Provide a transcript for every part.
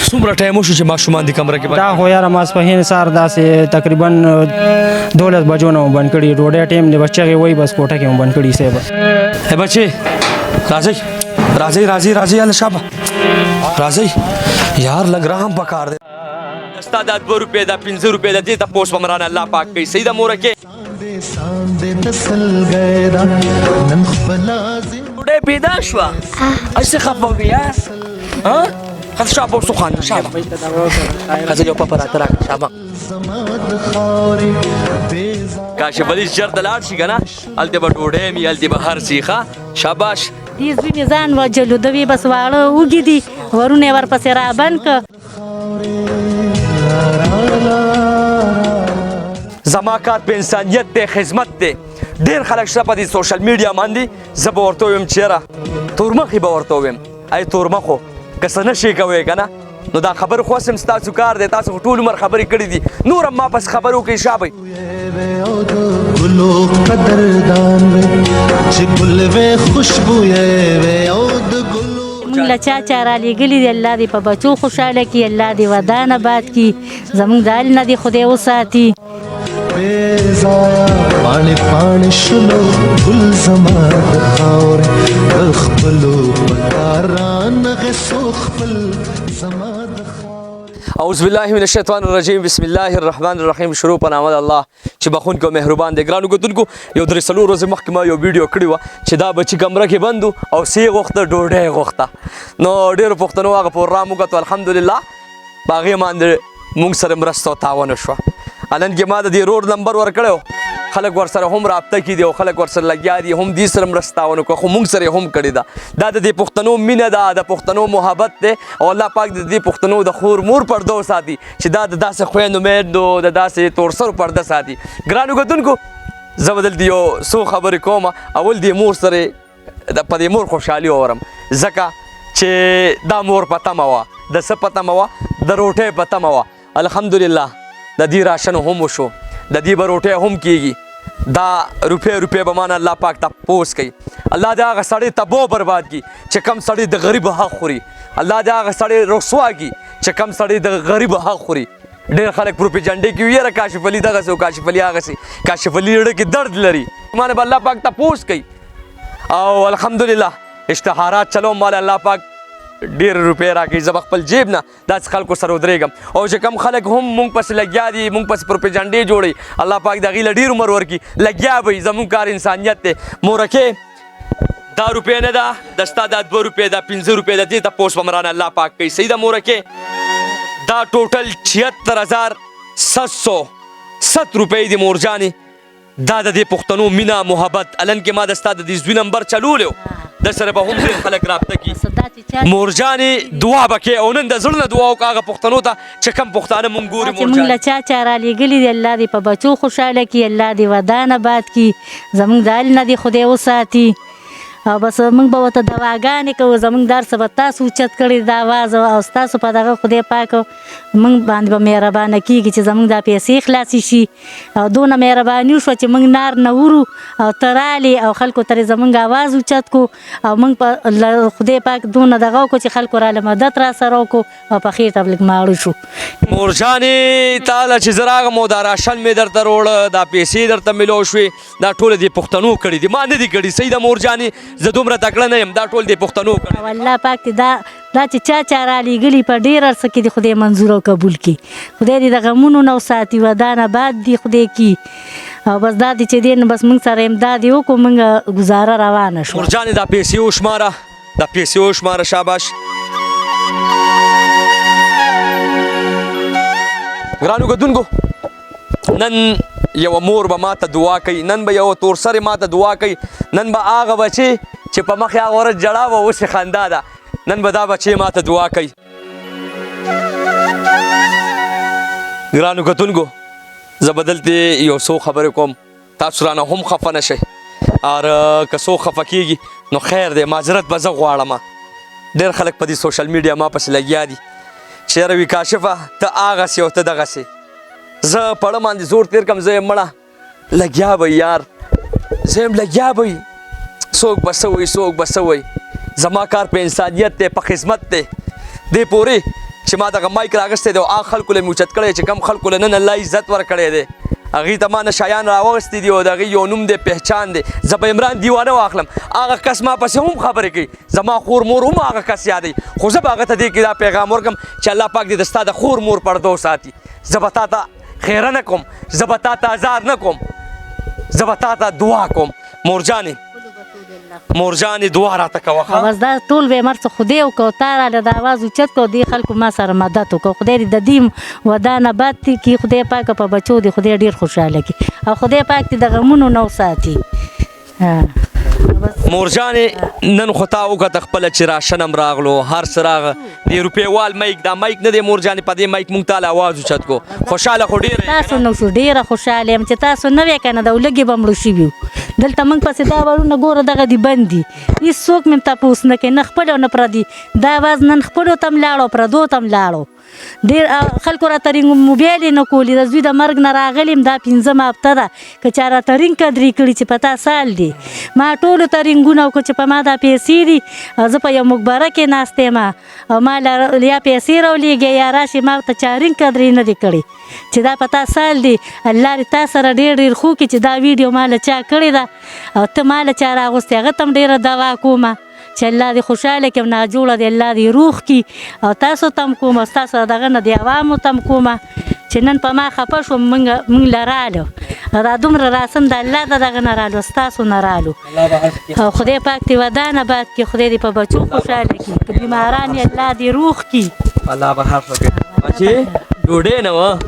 څومره ټایم وشو چې ماشومان دې کمره کې دا خو یاره ماسپښین سهار داسې تقریبا 12 بجو نه بند کړي ډوډۍ ټایم دی بچی وایي بس کوټه کې مو بند کړي صاحب. اے بچې راځئ راځئ راځئ راځئ هله شابه راځئ یار لږ رحم پکار دی. ستا دا 2 روپۍ دا 15 روپۍ دا دې تپوس به مرانه الله پاک کوي. صحیح ده مورکې ډوډۍ پیدا شوه هسې خفه وې یار خل شابه اوس وخانده شابه ښځه یو پپه راته راکړه شابه. کاشف علي چېرته لاړ شي که نه هلته به ډوډۍ مي هلته به هر څه ښه شاباش. دې زوی مې ځان وجلو د وی بس واړه وږي دي ورونه یې ورپسې رابند که. زما کار په انسانیت دی خدمت دی. ډېر خلک شته په دې سوشل میډیا باندې زه به ورته ویم چېره تورمخې به ورته ویم ای تورمخو که څه نشئ کوی که نه نو دا خبر خو هم ستاسو کار دی تاسو خو ټول عمر خبرې کړي دي نور هم ما پسې خبرې وکړئ شابئ. مونږ له چا چا رالیږلي دي الله دې په بچو خوشحاله کړي الله دې ودان آباد کړي زموږ د حال نه دې خدای وساتي. پاڼې پاڼې شلو ګل زما د خاورې د خپلو په کار رانغې څو خپل زما د خاورې. اعوذ بالله من الشیطان الرجیم بسم الله الرحمن الرحیم. شروع په نام د الله چې بخونکی او مهربان دی. ګرانو کتونکو یو 3 ورځې مخکې ما یو ویډیو کړې وه چې دا بچي کمره کې بند و او سی غوښته ډوډۍ غوښته نو ډېرو پښتنو هغه پروګرام وکتو الحمدلله په هغې باندې موږ سره مرسته او تعاون وشوه. نن کې ما د دې رور نمبر ورکړی خلک ورسره هم رابطه کړي دي او خلک ورسره لګیا دي هم دې سره مرسته تعاون وکړه خو موږ سره هم کړې ده. دا د دې پښتنو مینه ده د پښتنو محبت دی او الله پاک د دې پښتنو د خور مور پرده وساتي چې دا د داسې خویندو میندو د داسې تورسرو پرده ساتي. ګرانو کتونکو زه به دلته یو څو خبرې کوم. اول دې مور سره په دې مور خوشحالي وورم ځکه چې دا مور په تمه وه د څه په تمه وه د روټۍ په تمه وه الحمدلله د دې راشن هم وشو د دې به روټۍ هم کېږي دا روپۍ به مانه الله پاک تپوس کوي. الله دې هغه سړی تباو برباد کړي چې کم سړی د غریب حق خوري. الله دې هغه سړی رسوا کړي چې کم سړی د غریب حق خوري. ډېر خلک پروپیجنډې کوي یاره کاشف علي دغسې او کاشف علي هغسې کاشف علي زړه کې درد لري مانه به الله پاک تپوس کوي او الحمدلله اشتهارات چلوم مال الله پاک ډېر روپۍ راکوي. زه به خپل جیب نه داسې خلکو سره ودرېږم او چې کم خلک هم مونږ پسې لګیا دي مونږ پسې پروپیجنډې جوړوي الله پاک د هغوی له ډېر عمر ورکړي لګیا به وي زموږ کار انسانیت دی. مورکې دا روپۍ نه ده د ستا دا 2 روپۍ دا 15 روپۍ ده دې تپوس به مرانه الله پاک کوي. صحیح ده مورکې دا ټوټل 76707 روپۍ دي مورجانې دا د دې پښتنو مینه محبت الن کې ما د ستا د دې زوی نمبر چلولی د سره به هم ډېر خلک رابطه کړي. مورجانې دعا به کوې او نن د زړه نه دعا وکړه هغه پښتنو ته چې کم پښتانه مونږ ګوري. مونږ له چا چا رالیږلي دي الله دې په بچو خوشحاله کړي الله دې ودان آباد کړي زموږ د حال نه دې خدای وساتي او بس موږ به ورته دواګانې کوو زموږ در څه به تاسو اوچت کړي دا آواز او ستاسو په دغه خدای پاک موږ باندې به مهربانه کېږي چې زموږ دا پیسې خلاصې شي او دونه مهرباني وشوه چې موږ نار نه ورو او ته رالې او خلکو ته زموږ آواز اوچت کړو او موږ په خدای پاک دونه دغه وکړو چې خلکو راله مدد را سره وکړو او په خیر ته لږ ماړه شو. مورجانې تاله چې زه راغم او دا راشن مې درته روړه دا پیسې درته میلو شوې دا ټوله دې پښتنو کړي دي ما نه دي کړي. صحیح ده مورجانې زه دومره تکړه نه یم دا ټول دې پښتنو کړي. او الله پاک دې دا چې چا چا رالیږلي په ډېر عرصه کې دې خدای منظور او قبول کړي خدای دې د غمونو نه وساتي ودان آباد دې خدای کړي او بس دا دې چې دی نو بس موږ سره امداد یې وکړو موږ ګزاره روانه شوه. مورجانې دا پیسې وشماره دا پیسې وشماره شاباش. ګرانو کتونکو نن یوه مور به ماته دعا کوي نن به یوه تورسرې ماته دعا کوي نن به هغه بچې چې په مخې هغه ورځ جړا وه اوس یې خندا ده نن به دا بچې ماته دعا کوي. ګرانو کتونکو زه به دلته یو څو خبرې کوم تاسو رانه هم خفه نه شئ او که څوک خفه کېږي نو خیر دی معذرت به زه غواړم. ډېر خلک په دې سوشل میډیا ما پسې لګیا دي چې یاره وي کاشفه ته هغسې او ته دغسې زه پړه باندې زور تېر کړم زه یم مړه لګیا به یار زه یم لګیا به څوک به څه وایي څوک به څه وایي زما کار په انسانیت دی په خدمت دی دې پورې چې ما دغه مایک راغستی دی او هغه خلکو له مې اوچت کړی چې کم خلکو له نن الله عزت ورکړی دی هغې ته ما نه شیان راوغستي دي او د هغې یو نوم دی پهچان دی زه به عمران دیوانه واخلم هغه کس ما پسې هم خبرې کوي زما خور مور هم هغه کس یادوي خو زه به هغه ته دې کې دا پیغام ورکړم چې الله پاک دې د ستا د خور مور پردو ساتي زه به تا ته خیره نه کوم زه به تا ته ازار نه کوم زه به تا ته دعا کوم مورجانې دعا راته کوه بس دا ټول به مر څه خدای وکړو تا راله د اواز اوچت کړو دې خلکو ما سره مدد وکړو خدای دې د دې ودان آباد کړي خدای پاک په بچو دې خدای ډېر خوشحاله کړي او خدای پاک دې د غمونو نه وساتي مورجانې نن خو تا وکړه خپله چې راشن هم راغلو هر څه راغه د روپیوال مایک دا مایک نه دی مورجانې په دې مایک مونږ تاله اواز اوچت کو خوشحاله خو ډېره تاسو نو شو ډېره خوشحاله یم چې تاسو نه وی که نه د لږې به مړه شوي وو دلته موږ پسې دا ورونه ګوره دغه دي بند دي هېڅوک مې تپوس نه کوي نه خپل او نه پردي دا اواز نن خپلو ته هم لاړو پردو ته هم لاړو ډېر خلکو راته رینګ موبایل یې نه کولي د زوی د مرګ نه راغلي یم دا 5مه هفته ده که چا راته رینګ قدرې کړي چې په تا سال دی ما ټولو ته رینګونه وکړو چې په ما دا پیسې دي زه په یو مقبره کې ناست یم او ما یا پیسې راولېږې یا راشي ما ته چا رینګ قدرې نه دی کړی چې دا په تا سال دی الله دې تا سره ډېر ډېر خو کړي چې دا ویډیو ما له چا کړې ده او ته ما له چا راغوستې هغه ته هم ډېره دوا کومه چې الله دې خوشحاله کړي ناجوړه دې الله دې روغ کړي او تاسو ته هم کوم او ستاسو دغه نه د عوامو ته هم کومه چې نن په ما خفه شوم موږ له رالو دا دومره راسم د الله د دغه نه رالو ستاسو نه رالو او خدای پاک دې ودان آباد کړي خدای دې په بچو خوشحاله کړي په بیماران یې الله دې روغ کړي الله به هر څه کوي بچې ډوډۍ نه وه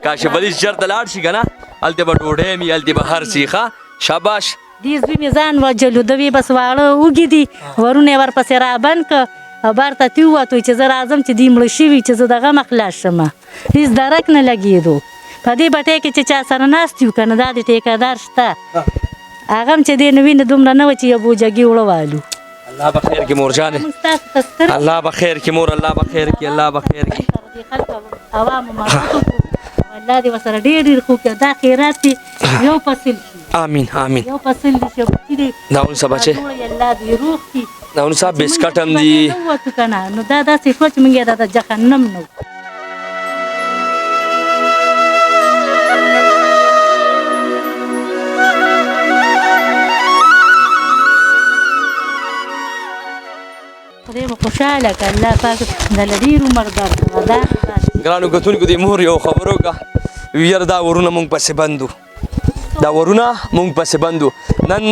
کاشف علي چېرته لاړ شي که نه هلته به ډوډۍ مي هلته به هر څه ښه شاباش دې زوی مې ځان وجلو د وی بس واړه وږي دي ورونه یې ورپسې رابند که او بار ته تي ووتو چې زه راځم چې دوی مړه شوي چې زه د غمه خلاص شمه هېڅ درک نه لګېدو په دې بټۍ کې چې چا سره ناست یو که نه دا د ټیکهدار شته هغه هم چې دې نه وینې دومره نه وه چې یو بوجګي وړه والو الله به خیر کړي مورجانې الله به خیر کړي مور الله به خیر کړي الله به خیر کړي د خلکو عوامو مدد وکړو الله دې ورسره ډېر ډېر ښه کړي دا خیرات دې یو فصل شي آمین آمین یو فصل دې شي بچي دې دا ونیسه بچې الله دې روغ کړي دا ونیسه بسکټ هم دي ووتو که نه نو دا داسې شوه چې موږ یې د جهنم نه خدای مو خوشحاله که الله پاک دله ډېر عمر درکړه ګرانو کتونکو د مور یو خبر وکړه یاره دا ورونه مونږ پسې بند دا ورونه مونږ پسې بند نن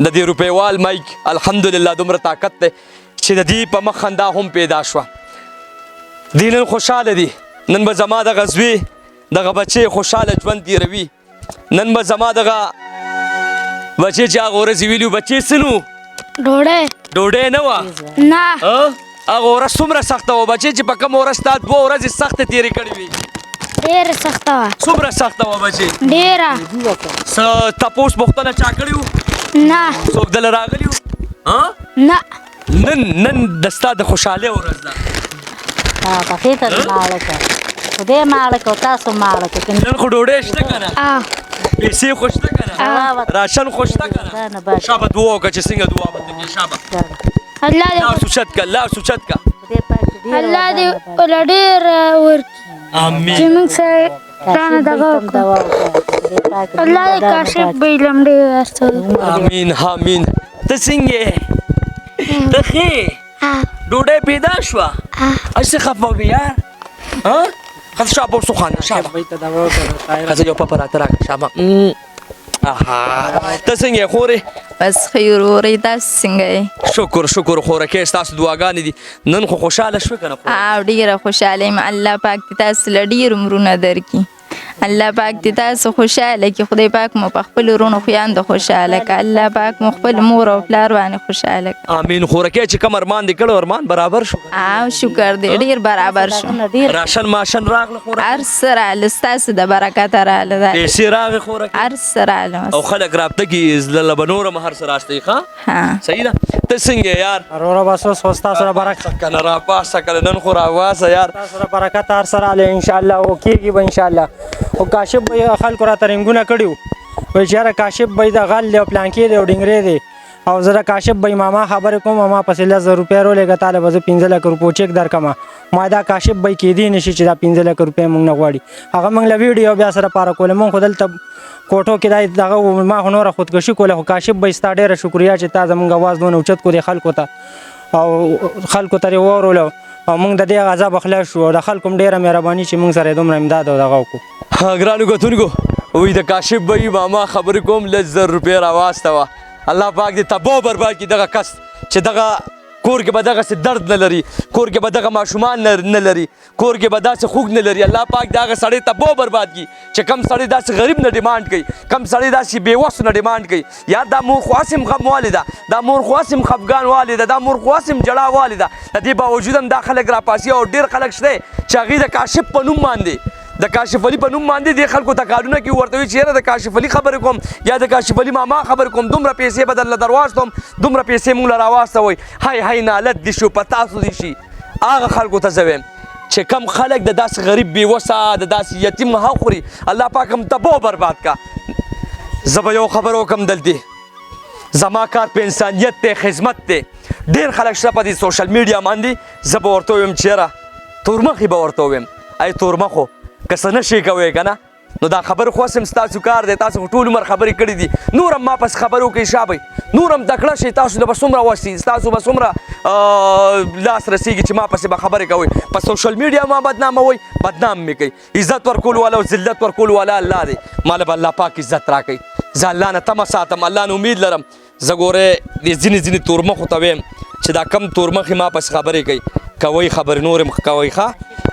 د دې روپیوال مایک الحمدلله دومره طاقت دی چې د دې په مخ خندا هم پیدا شوه دی نن خوشحاله دي نن به زما دغه زوی دغه بچې خوشحاله ژوند تېروي نن به زما دغه بچې چې هغه ورځې ویلي بچې څه نو ډوډۍ نه وه نه هغه ورځ څومره سخته وه بچې چې په کومه ورځ تا 2 ورځې سختې تېرې کړې وي ډېره سخته وه څومره سخته وه بچې ډېره څه تپوس پوښتنه چا کړې وو نه څوک دله راغلي وو نه نن د ستا د خوشحالۍ ورځ ده پخې ته دې ماړه کړه خدای ماړه کړه تاسو ماړه کړه نن خو ډوډۍ شته که نه پیسې خو شته که نه راشن خو شته که نه شابه دعا وکړه چې څنګه دعا به ته کوې شابه الله دې لاس اوچت که لاس اوچت که الله دې له ډېره ورکړي آمین چې موږ سره رانه دغه وکړو الله دې کاشف به علم ډېر ورسوي آمین آمین ته څنګه یې ته ښې ډوډۍ پیدا شوه هسې خفه وې یار ښه شابه اوس وخانده شابه ښځه یو پپه راته راکړه شابه ته څنګه یې خورې بس خیر ورې تاسو څنګه یې شکر شکر خورکې ستاسو دعاګانې دي نن خو خوشحاله شوې که نه او ډېره خوشحاله یم الله پاک دې تاسو له ډېر عمرونه درکړي الله پاک دې تاسو خوشحاله کړي خدای پاک مو په خپلو وروڼو خویندو خوشحاله کړه الله پاک مو خپل مور او پلار باندې خوشحاله کړه آمین خورکې چې کوم ارمان دې کړی ارمان برابر شو او شکر دې ډېر برابر شو راشن ماشن راغله خورکې هر څه راغله ستاسو د برکته راغله پیسې راغې خورکې هر څه راغله او خلک رابطه کې زله به نور هم هر څه راستی ښه صحیح ده ته څنګه یار وروره بس اوس خو ستاسو سره برکت که نه راپاسه که نن خو راواسه یار ستاسو سره برکت هر سره رالی انشاءالله او کېږي به انشاءالله او کاشف به خلکو راته رنګونه کړي وو وایي چې یاره کاشف به د غل دی او پلانکې دی او ډنګرې دی او زه د کاشف بای ماما خبرې کوم ما پسې 10,000 روپۍ راولېږه تاله به زه 15 لک روپۍ چک درکړم ما دا کاشف بای کېدی نشي چې دا 15 لک روپۍ موږ نه غواړي هغه موږ له ویډیو بیا سره پاره کوله موږ خو دلته کوټو کې دا دغه ما خو نوره خودکشي کوله خو کاشف بای ستا ډېره شکریا چې تا زموږ اواز دونه اوچت کړو خلکو ته او خلکو ته یې واورولو او موږ د دې عذاب خلاص شو او د خلکو هم ډېره مهرباني چې موږ سره یې دومره امداد او دغه وکړو ګرانو کتونکو وی د کاشف بای ماما خبرې کوم 10,000 روپۍ راواستوه الله پاک دې تباہ برباد کړي دغه کس چې دغه کور کې به دغسې درد نه لري کور کې به دغه ماشومان نه لري کور کې به داسې خوږ نه لري الله پاک دغه سړی تباہ برباد کړي چې کم سړی داسې غریب نه ډیمانډ کوي کم سړی داسې بېوسو نه ډیمانډ کوي یا دا مور خو هسې هم غم والې ده دا مور خو هسې هم خفګان والې ده دا مور خو هسې هم جړا والې ده د دې باوجود هم دا خلک راپاسي او ډېر خلک شته چې هغوی د کاشف په نوم باندې د کاشف علي په نوم باندې دې خلکو ته کارونه کوي ورته وایي چې یاره د کاشف علي خبرې کوم یا د کاشف علي ماما خبرې کوم دومره پیسې به درله درواستوم دومره پیسې موږ له راواستوئ هی نالت دې شو په تاسو دې شي هغه خلکو ته زه وایم چې کم خلک د داسې غریب بېوسه د داسې یتیم حق خوري الله پاک هم تباہ برباد کا زه به یو خبر وکړم دلته زما کار په انسانیت دی خدمت دی ډېر خلک شته په دې سوشل میډیا باندې زه به ورته ووایم چې یاره تورمخې به ورته ووایم ای تورمخو که څه نه شي کوی که نه نو دا خبر خو هم ستاسو کار دی تاسو خو ټول عمر خبرې کړي دي نور هم ما پس خبرې وکړئ شابئ نور هم تکړه شئ تاسو له به څومره وسي ستاسو به څومره لاس رسیږي چې ما پسې به خبرې کوئ په سوشل میډیا ما بدناموئ بدنام مې کوي عزت ورکول والا او ذلت ورکول والا الله دی ماله به الله پاک عزت راکوي زه الله نه تمه ساتم الله نه امید لرم زه ګورې د ځینې تورمخو ته ویم چې دا کم تورمخې ما پسې خبرې کوي کوئ خبرې نورې کوئ ښه